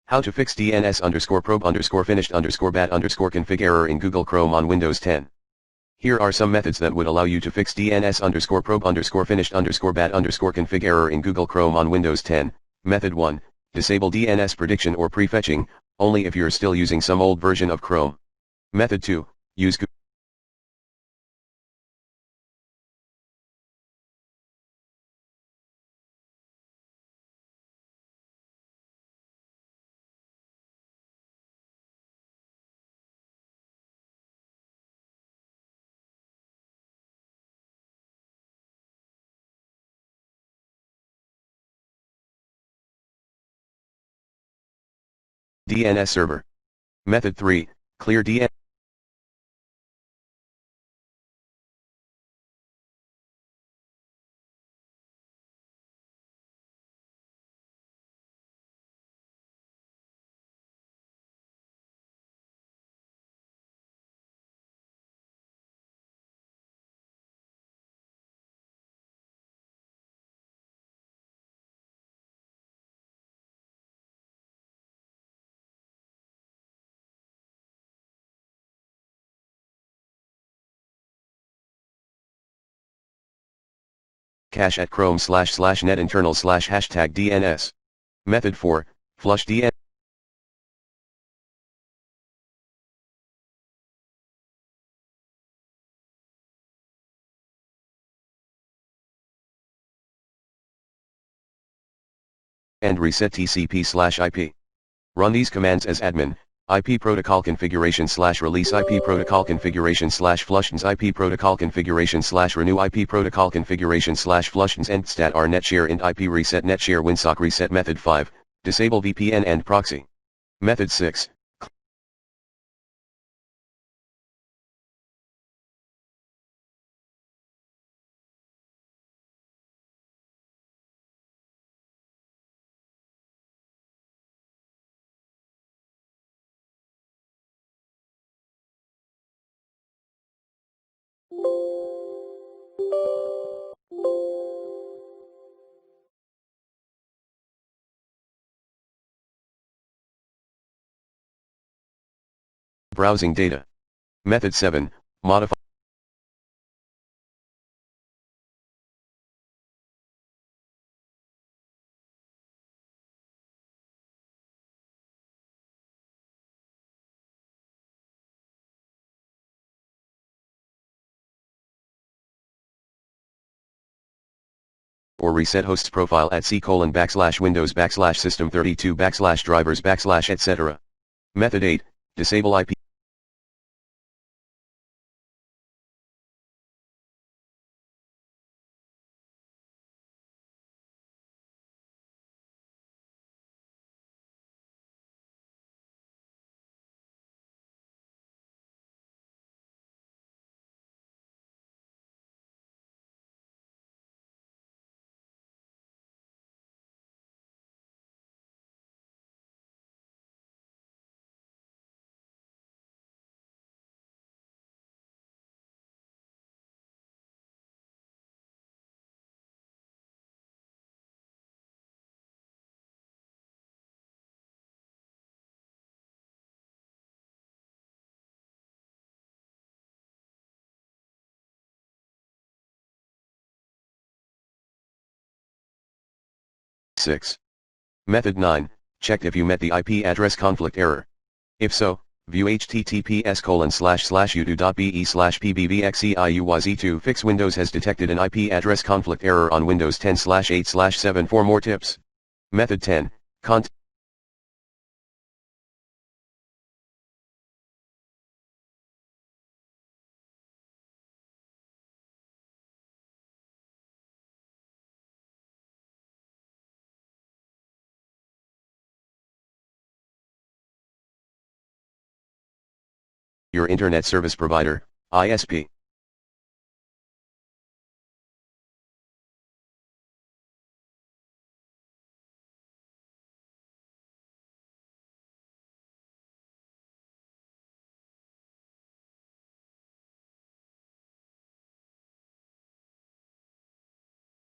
How to fix DNS_probe_finished_bat_config error in Google Chrome on Windows 10. Here are some methods that would allow you to fix DNS_probe_finished_bat_config error in Google Chrome on Windows 10. Method 1, disable DNS prediction or prefetching, only if you're still using some old version of Chrome. Method 2, use DNS server. Method 3, clear DNS. Cache at Chrome//net internal/ #DNS. Method 4, flush DNS. And reset TCP/IP. Run these commands as admin: IP protocol configuration /release, IP protocol configuration /flushdns, IP protocol configuration /renew, IP protocol configuration /flushdns, and stat r netshare int IP reset netshare winsock reset. Method 5, disable VPN and proxy. Method 6, browsing data. Method 7, modify or reset host's profile at c:\windows\system32\drivers/ etc. Method 8, disable IP. Method 9, checked if you met the IP address conflict error. If so, view https://youtube.be/pbbxiuyz2 fix. Windows has detected an IP address conflict error on Windows 10/8/7. For more tips. Method 10, your internet service provider, ISP.